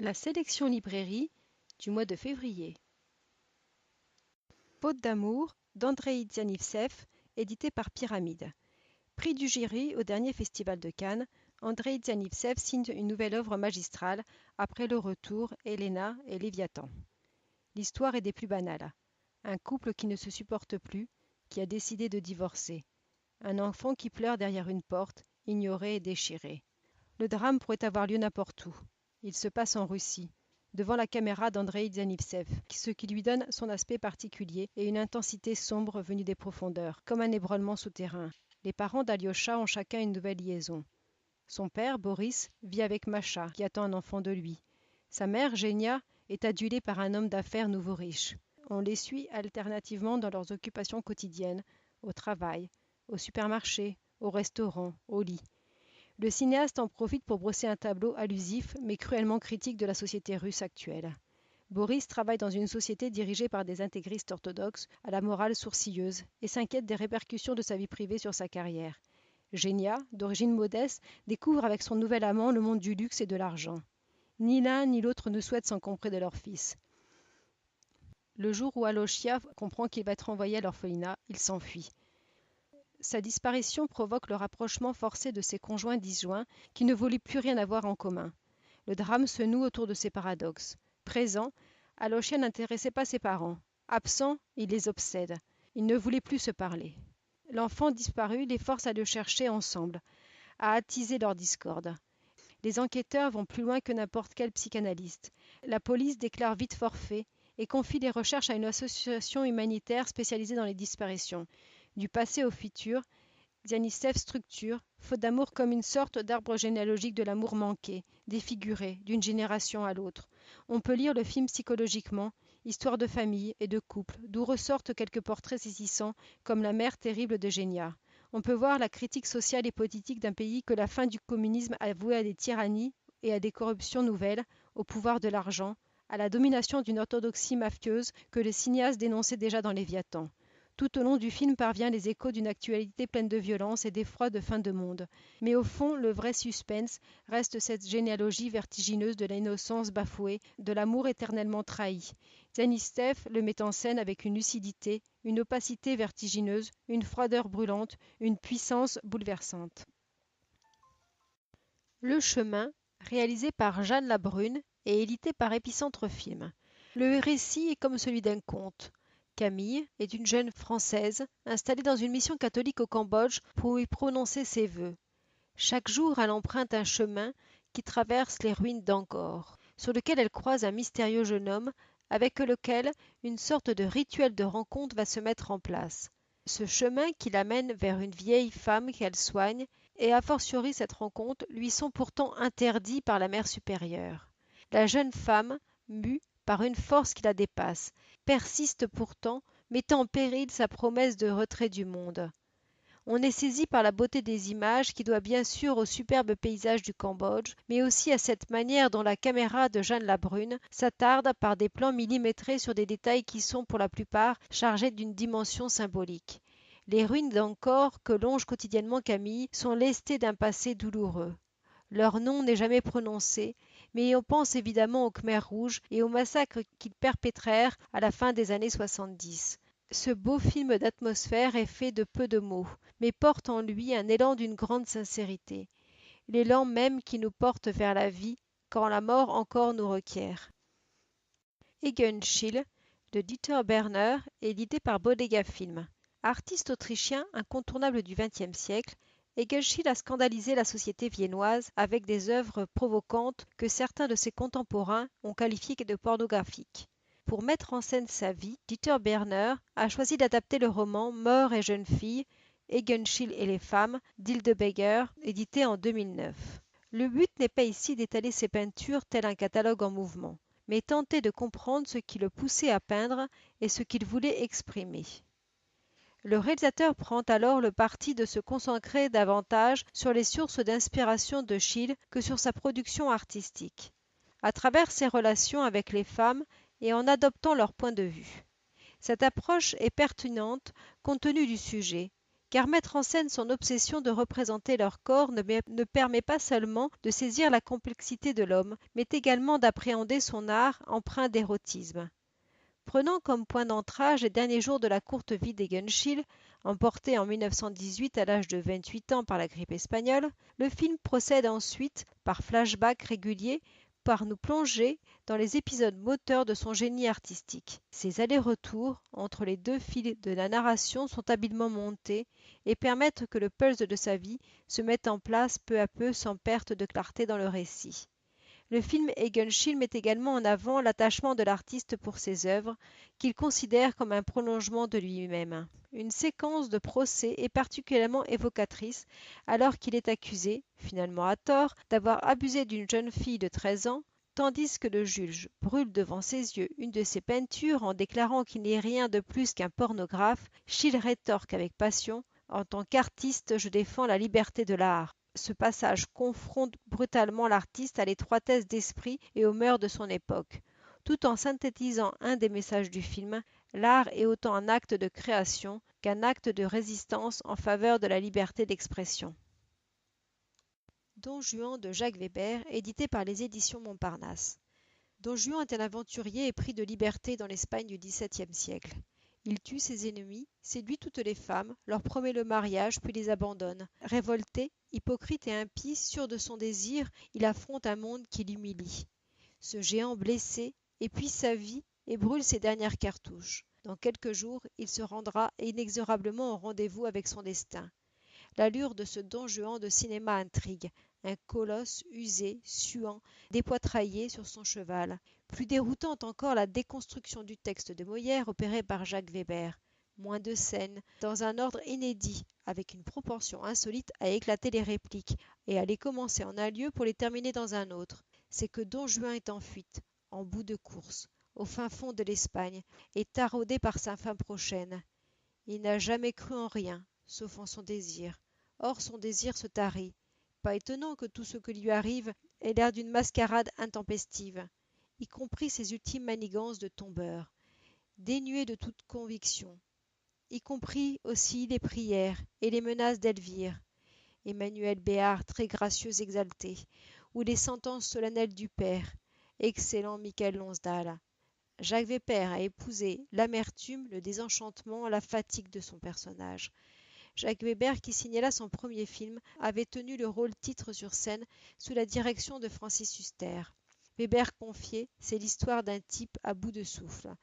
La sélection librairie du mois de février. Faute d'amour d'Andreï Dzhanivtsev, édité par Pyramide. Prix du jury au dernier festival de Cannes, Andreï Dzhanivtsev signe une nouvelle œuvre magistrale après Le Retour, Elena et Léviathan. L'histoire est des plus banales. Un couple qui ne se supporte plus, qui a décidé de divorcer. Un enfant qui pleure derrière une porte, ignoré et déchiré. Le drame pourrait avoir lieu n'importe où. Il se passe en Russie, devant la caméra d'Andreï Dzhanivtsev, ce qui lui donne son aspect particulier et une intensité sombre venue des profondeurs, comme un ébranlement souterrain. Les parents d'Alyosha ont chacun une nouvelle liaison. Son père, Boris, vit avec Masha, qui attend un enfant de lui. Sa mère, Genia, est adulée par un homme d'affaires nouveau riche. On les suit alternativement dans leurs occupations quotidiennes, au travail, au supermarché, au restaurant, au lit. Le cinéaste en profite pour brosser un tableau allusif mais cruellement critique de la société russe actuelle. Boris travaille dans une société dirigée par des intégristes orthodoxes à la morale sourcilleuse et s'inquiète des répercussions de sa vie privée sur sa carrière. Genia, d'origine modeste, découvre avec son nouvel amant le monde du luxe et de l'argent. Ni l'un ni l'autre ne souhaitent s'encombrer de leur fils. Le jour où Aloshia comprend qu'il va être envoyé à l'orphelinat, il s'enfuit. Sa disparition provoque le rapprochement forcé de ses conjoints disjoints qui ne voulaient plus rien avoir en commun. Le drame se noue autour de ces paradoxes. Présent, Aloshia n'intéressait pas ses parents. Absent, il les obsède. Ils ne voulaient plus se parler. L'enfant disparu les force à le chercher ensemble, à attiser leur discorde. Les enquêteurs vont plus loin que n'importe quel psychanalyste. La police déclare vite forfait et confie les recherches à une association humanitaire spécialisée dans les disparitions. Du passé au futur, Dzhanivtsev structure, faute d'amour comme une sorte d'arbre généalogique de l'amour manqué, défiguré, d'une génération à l'autre. On peut lire le film psychologiquement, histoire de famille et de couple, d'où ressortent quelques portraits saisissants, comme la mère terrible de Genia. On peut voir la critique sociale et politique d'un pays que la fin du communisme a voué à des tyrannies et à des corruptions nouvelles, au pouvoir de l'argent, à la domination d'une orthodoxie mafieuse que le cinéaste dénonçait déjà dans Léviathan. Tout au long du film parvient les échos d'une actualité pleine de violence et d'effroi de fin de monde. Mais au fond, le vrai suspense reste cette généalogie vertigineuse de l'innocence bafouée, de l'amour éternellement trahi. Dzhanivtsev le met en scène avec une lucidité, une opacité vertigineuse, une froideur brûlante, une puissance bouleversante. Le chemin, réalisé par Jeanne Labrune et édité par Épicentre Film. Le récit est comme celui d'un conte. Camille est une jeune Française installée dans une mission catholique au Cambodge pour y prononcer ses vœux. Chaque jour, elle emprunte un chemin qui traverse les ruines d'Angkor, sur lequel elle croise un mystérieux jeune homme avec lequel une sorte de rituel de rencontre va se mettre en place. Ce chemin qui l'amène vers une vieille femme qu'elle soigne, et a fortiori cette rencontre, lui sont pourtant interdits par la mère supérieure. La jeune femme, mue par une force qui la dépasse, persiste pourtant, mettant en péril sa promesse de retrait du monde. On est saisi par la beauté des images qui doit bien sûr au superbe paysage du Cambodge, mais aussi à cette manière dont la caméra de Jeanne Labrune s'attarde par des plans millimétrés sur des détails qui sont pour la plupart chargés d'une dimension symbolique. Les ruines d'Angkor que longe quotidiennement Camille sont lestées d'un passé douloureux. Leur nom n'est jamais prononcé, mais on pense évidemment aux Khmers rouges et aux massacres qu'ils perpétrèrent à la fin des années 70. Ce beau film d'atmosphère est fait de peu de mots, mais porte en lui un élan d'une grande sincérité, l'élan même qui nous porte vers la vie quand la mort encore nous requiert. Egenschill de Dieter Berner, édité par Bodega Film. Artiste autrichien incontournable du XXe siècle, Egenschill a scandalisé la société viennoise avec des œuvres provocantes que certains de ses contemporains ont qualifiées de pornographiques. Pour mettre en scène sa vie, Dieter Berner a choisi d'adapter le roman Mort et jeune fille, Egenschill et les femmes d'Hildebegger, édité en 2009. Le but n'est pas ici d'étaler ses peintures tel un catalogue en mouvement, mais tenter de comprendre ce qui le poussait à peindre et ce qu'il voulait exprimer. Le réalisateur prend alors le parti de se concentrer davantage sur les sources d'inspiration de Schill que sur sa production artistique, à travers ses relations avec les femmes et en adoptant leur point de vue. Cette approche est pertinente compte tenu du sujet, car mettre en scène son obsession de représenter leur corps ne permet pas seulement de saisir la complexité de l'homme, mais également d'appréhender son art empreint d'érotisme. Prenant comme point d'ancrage les derniers jours de la courte vie d'Egunschill, emporté en 1918 à l'âge de 28 ans par la grippe espagnole, le film procède ensuite, par flashbacks réguliers, par nous plonger dans les épisodes moteurs de son génie artistique. Ces allers-retours entre les deux fils de la narration sont habilement montés et permettent que le pulse de sa vie se mette en place peu à peu sans perte de clarté dans le récit. Le film Egunschill met également en avant l'attachement de l'artiste pour ses œuvres, qu'il considère comme un prolongement de lui-même. Une séquence de procès est particulièrement évocatrice alors qu'il est accusé, finalement à tort, d'avoir abusé d'une jeune fille de 13 ans, tandis que le juge brûle devant ses yeux une de ses peintures en déclarant qu'il n'est rien de plus qu'un pornographe. Schill rétorque avec passion: en tant qu'artiste, je défends la liberté de l'art. Ce passage confronte brutalement l'artiste à l'étroitesse d'esprit et aux mœurs de son époque. Tout en synthétisant un des messages du film, l'art est autant un acte de création qu'un acte de résistance en faveur de la liberté d'expression. Don Juan de Jacques Weber, édité par les éditions Montparnasse. Don Juan est un aventurier épris de liberté dans l'Espagne du XVIIe siècle. Il tue ses ennemis, séduit toutes les femmes, leur promet le mariage puis les abandonne. Révolté, hypocrite et impie, sûr de son désir, il affronte un monde qui l'humilie. Ce géant blessé épuise sa vie et brûle ses dernières cartouches. Dans quelques jours, il se rendra inexorablement au rendez-vous avec son destin. L'allure de ce Don Juan de cinéma intrigue, un colosse usé, suant, dépoitraillé sur son cheval. Plus déroutante encore la déconstruction du texte de Molière opérée par Jacques Weber. Moins de scènes, dans un ordre inédit, avec une proportion insolite à éclater les répliques et à les commencer en un lieu pour les terminer dans un autre. C'est que Don Juan est en fuite, en bout de course, au fin fond de l'Espagne, et taraudé par sa femme prochaine. Il n'a jamais cru en rien, sauf en son désir. Or son désir se tarit. Pas étonnant que tout ce qui lui arrive ait l'air d'une mascarade intempestive, y compris ses ultimes manigances de tombeur, dénuées de toute conviction, y compris aussi les prières et les menaces d'Elvire, Emmanuel Béard très gracieux exalté, ou les sentences solennelles du père, excellent Michael Lonsdale. Jacques Weber a épousé l'amertume, le désenchantement, la fatigue de son personnage. Jacques Weber, qui signait là son premier film, avait tenu le rôle-titre sur scène sous la direction de Francis Huster. Weber confiait: c'est l'histoire d'un type à bout de souffle.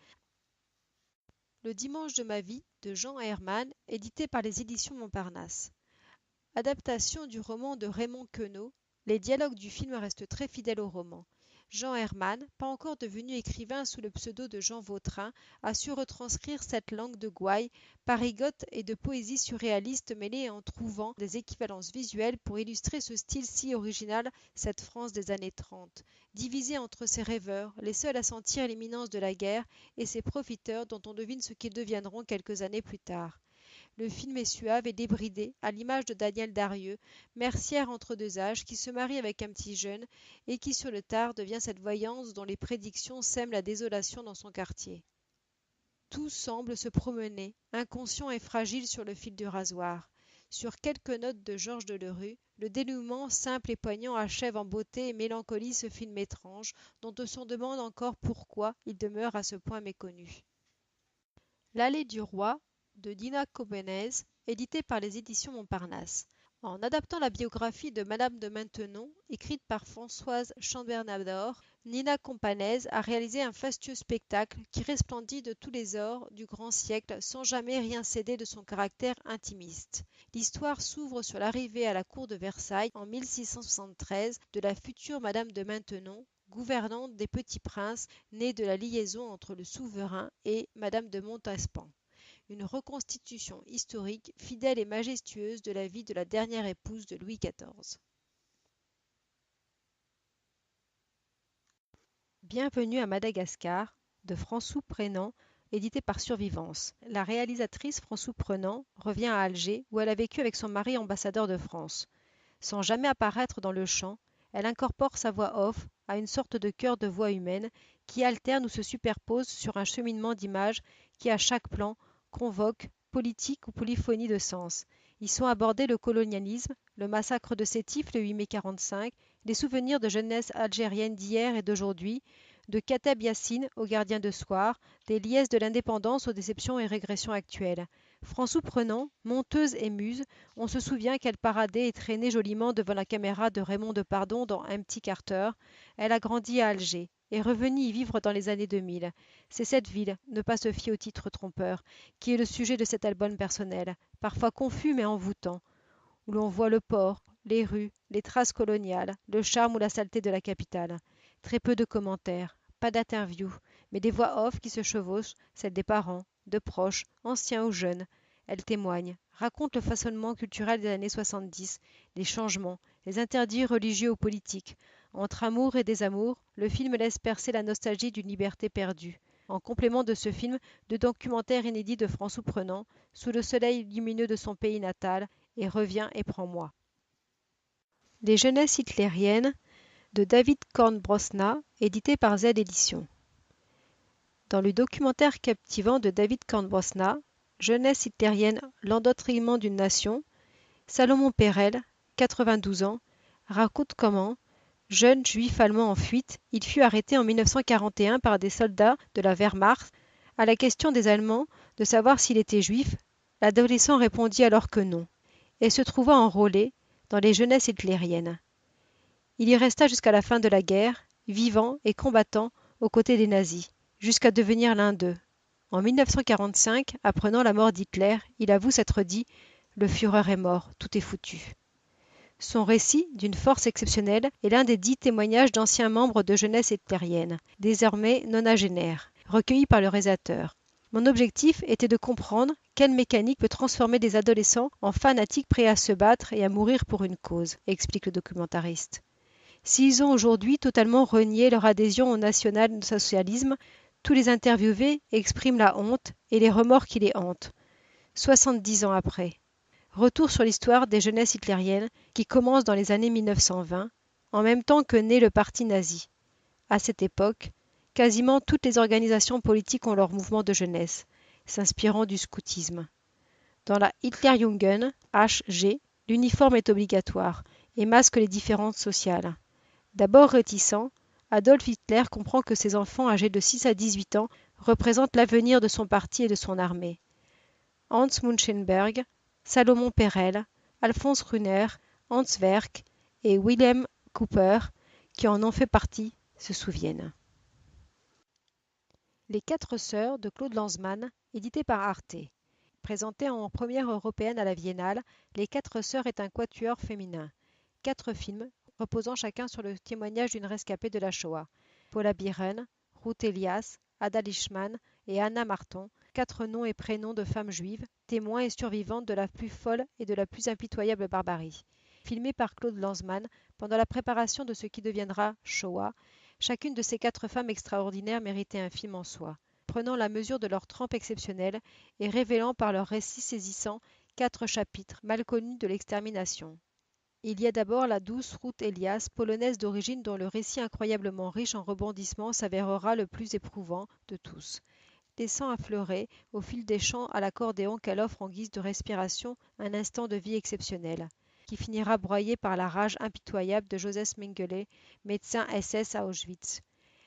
Le dimanche de ma vie de Jean Herman, édité par les éditions Montparnasse. Adaptation du roman de Raymond Queneau, les dialogues du film restent très fidèles au roman. Jean Herman, pas encore devenu écrivain sous le pseudo de Jean Vautrin, a su retranscrire cette langue de gouaille, parigote et de poésie surréaliste mêlée en trouvant des équivalences visuelles pour illustrer ce style si original, cette France des années 30, divisée entre ses rêveurs, les seuls à sentir l'imminence de la guerre, et ses profiteurs dont on devine ce qu'ils deviendront quelques années plus tard. Le film est suave et débridé, à l'image de Daniel Darieux, mercière entre deux âges, qui se marie avec un petit jeune et qui sur le tard devient cette voyance dont les prédictions sèment la désolation dans son quartier. Tout semble se promener, inconscient et fragile sur le fil du rasoir. Sur quelques notes de Georges Delerue, le dénouement simple et poignant achève en beauté et mélancolie ce film étrange, dont on se demande encore pourquoi il demeure à ce point méconnu. L'Allée du Roi de Nina Cobenez, édité par les éditions Montparnasse. En adaptant la biographie de Madame de Maintenon, écrite par Françoise Chambernador, Nina Companès a réalisé un fastueux spectacle qui resplendit de tous les ors du grand siècle sans jamais rien céder de son caractère intimiste. L'histoire s'ouvre sur l'arrivée à la cour de Versailles en 1673 de la future Madame de Maintenon, gouvernante des petits princes, née de la liaison entre le souverain et Madame de Montespan. Une reconstitution historique, fidèle et majestueuse de la vie de la dernière épouse de Louis XIV. Bienvenue à Madagascar, de François Prenant, édité par Survivance. La réalisatrice François Prenant revient à Alger, où elle a vécu avec son mari ambassadeur de France. Sans jamais apparaître dans le champ, elle incorpore sa voix off à une sorte de chœur de voix humaine qui alterne ou se superpose sur un cheminement d'images qui, à chaque plan, convoque politique ou polyphonie de sens. Y sont abordés le colonialisme, le massacre de Sétif le 8 mai 1945, les souvenirs de jeunesse algérienne d'hier et d'aujourd'hui, de Kateb Yassine aux gardiens de soir, des liesses de l'indépendance aux déceptions et régressions actuelles. François Prenant, monteuse et muse, on se souvient qu'elle paradait et traînait joliment devant la caméra de Raymond Depardon dans Empty Carter. Elle a grandi à Alger, est revenue y vivre dans les années 2000. C'est cette ville, ne pas se fier au titre trompeur, qui est le sujet de cet album personnel, parfois confus mais envoûtant, où l'on voit le port, les rues, les traces coloniales, le charme ou la saleté de la capitale. Très peu de commentaires, pas d'interviews, mais des voix off qui se chevauchent, celles des parents, de proches, anciens ou jeunes. Elle témoigne, raconte le façonnement culturel des années 70, les changements, les interdits religieux ou politiques. Entre amour et désamour, le film laisse percer la nostalgie d'une liberté perdue. En complément de ce film, deux documentaires inédits de François Prenant, Sous le soleil lumineux de son pays natal et Reviens et prends-moi. Les jeunesses hitlériennes de David Kornbrosna, édité par Z Éditions. Dans le documentaire captivant de David Kornbrosna, Jeunesse hitlérienne, l'endoctrinement d'une nation, Salomon Perel, 92 ans, raconte comment, jeune juif allemand en fuite, il fut arrêté en 1941 par des soldats de la Wehrmacht. À la question des Allemands de savoir s'il était juif, l'adolescent répondit alors que non, et se trouva enrôlé dans les jeunesses hitlériennes. Il y resta jusqu'à la fin de la guerre, vivant et combattant aux côtés des nazis, jusqu'à devenir l'un d'eux. En 1945, apprenant la mort d'Hitler, il avoue s'être dit « Le Führer est mort, tout est foutu ». Son récit, d'une force exceptionnelle, est l'un des 10 témoignages d'anciens membres de jeunesse hitlérienne, désormais nonagénaires, recueillis par le réalisateur. Mon objectif était de comprendre quelle mécanique peut transformer des adolescents en fanatiques prêts à se battre et à mourir pour une cause, explique le documentariste. S'ils ont aujourd'hui totalement renié leur adhésion au national-socialisme, tous les interviewés expriment la honte et les remords qui les hantent. 70 ans après. Retour sur l'histoire des jeunesses hitlériennes qui commence dans les années 1920, en même temps que naît le parti nazi. À cette époque, quasiment toutes les organisations politiques ont leur mouvement de jeunesse, s'inspirant du scoutisme. Dans la Hitlerjugend, HG, l'uniforme est obligatoire et masque les différences sociales. D'abord réticent, Adolf Hitler comprend que ses enfants âgés de 6 à 18 ans représentent l'avenir de son parti et de son armée. Hans Munchenberg, Salomon Perel, Alphonse Runer, Hans Werk et Wilhelm Cooper, qui en ont fait partie, se souviennent. Les 4 sœurs de Claude Lanzmann, édité par Arte. Présenté en première européenne à la Biennale, Les 4 sœurs est un quatuor féminin. 4 films, reposant chacun sur le témoignage d'une rescapée de la Shoah. Paula Biren, Ruth Elias, Ada Lichman et Anna Marton, 4 noms et prénoms de femmes juives, témoins et survivantes de la plus folle et de la plus impitoyable barbarie. Filmé par Claude Lanzmann pendant la préparation de ce qui deviendra Shoah, chacune de ces 4 femmes extraordinaires méritait un film en soi, prenant la mesure de leur trempe exceptionnelle et révélant par leur récit saisissant 4 chapitres mal connus de l'extermination. Il y a d'abord la douce Ruth Elias, polonaise d'origine dont le récit incroyablement riche en rebondissements s'avérera le plus éprouvant de tous, laissant affleurer, au fil des chants à l'accordéon qu'elle offre en guise de respiration, un instant de vie exceptionnel, qui finira broyé par la rage impitoyable de Joseph Mengele, médecin SS à Auschwitz.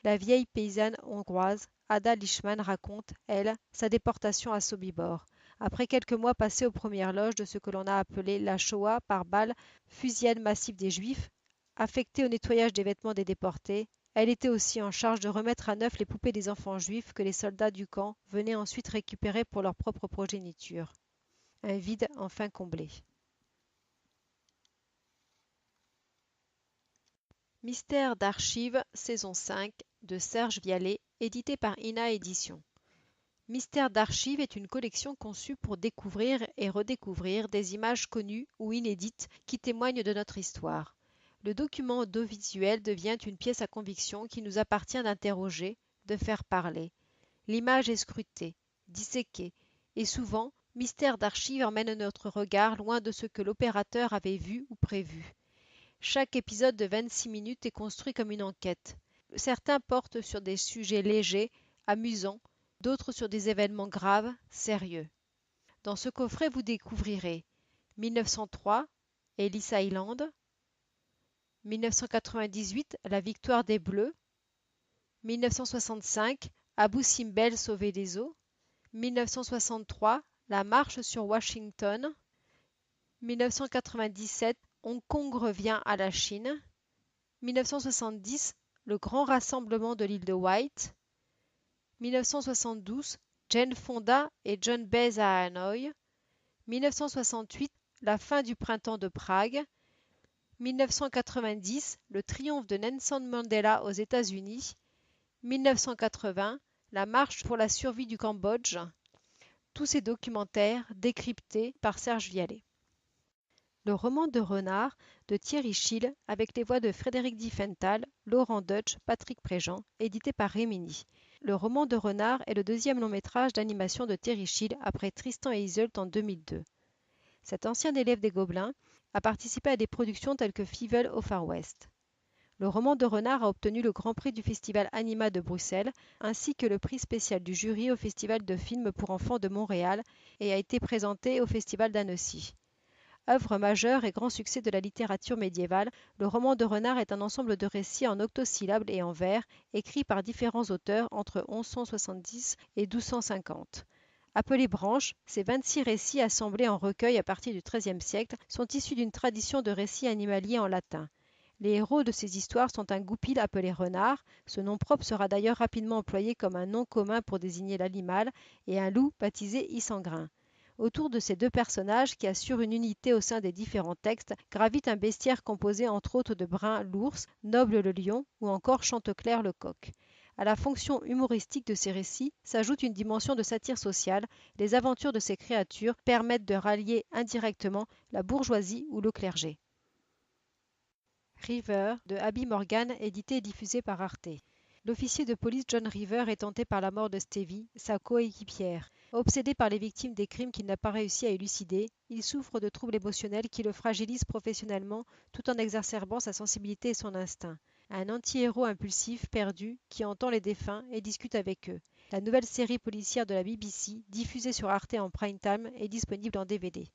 La vieille paysanne hongroise, Ada Lichman raconte, elle, sa déportation à Sobibor. Après quelques mois passés aux premières loges de ce que l'on a appelé la Shoah par balles, fusillade massive des Juifs, affectée au nettoyage des vêtements des déportés, elle était aussi en charge de remettre à neuf les poupées des enfants juifs que les soldats du camp venaient ensuite récupérer pour leur propre progéniture. Un vide enfin comblé. Mystère d'archives, saison 5, de Serge Vialet, édité par Ina Éditions. Mystère d'archives est une collection conçue pour découvrir et redécouvrir des images connues ou inédites qui témoignent de notre histoire. Le document audiovisuel devient une pièce à conviction qui nous appartient d'interroger, de faire parler. L'image est scrutée, disséquée, et souvent, Mystère d'archives emmène notre regard loin de ce que l'opérateur avait vu ou prévu. Chaque épisode de 26 minutes est construit comme une enquête. Certains portent sur des sujets légers, amusants, d'autres sur des événements graves, sérieux. Dans ce coffret, vous découvrirez 1903, Ellis Island. 1998, la victoire des Bleus. 1965, Abu Simbel sauvé des eaux. 1963, la marche sur Washington. 1997, Hong Kong revient à la Chine. 1970, le grand rassemblement de l'île de White. 1972, Jane Fonda et John Baez à Hanoï. 1968, la fin du printemps de Prague. 1990, le triomphe de Nelson Mandela aux États-Unis. 1980, la marche pour la survie du Cambodge. Tous ces documentaires décryptés par Serge Vialet. Le roman de renard de Thierry Schill avec les voix de Frédéric Diffenthal, Laurent Deutsch, Patrick Préjean, édité par Rémini. Le roman de renard est le deuxième long-métrage d'animation de Thierry Schill après Tristan et Isolde en 2002. Cet ancien élève des Gobelins a participé à des productions telles que Fievel au Far West. Le roman de renard a obtenu le Grand Prix du Festival Anima de Bruxelles ainsi que le prix spécial du jury au Festival de films pour enfants de Montréal et a été présenté au Festival d'Annecy. Œuvre majeure et grand succès de la littérature médiévale, le roman de renard est un ensemble de récits en octosyllabes et en vers, écrits par différents auteurs entre 1170 et 1250. Appelés branches, ces 26 récits assemblés en recueil à partir du XIIIe siècle sont issus d'une tradition de récits animaliers en latin. Les héros de ces histoires sont un goupil appelé renard, ce nom propre sera d'ailleurs rapidement employé comme un nom commun pour désigner l'animal, et un loup baptisé Ysengrin. Autour de ces deux personnages, qui assurent une unité au sein des différents textes, gravite un bestiaire composé entre autres de Brun l'ours, Noble le lion ou encore Chanteclair le coq. À la fonction humoristique de ces récits s'ajoute une dimension de satire sociale. Les aventures de ces créatures permettent de rallier indirectement la bourgeoisie ou le clergé. River de Abby Morgan, édité et diffusé par Arte. L'officier de police John River est hanté par la mort de Stevie, sa coéquipière. Obsédé par les victimes des crimes qu'il n'a pas réussi à élucider, il souffre de troubles émotionnels qui le fragilisent professionnellement tout en exacerbant sa sensibilité et son instinct. Un anti-héros impulsif, perdu, qui entend les défunts et discute avec eux. La nouvelle série policière de la BBC, diffusée sur Arte en prime time, est disponible en DVD.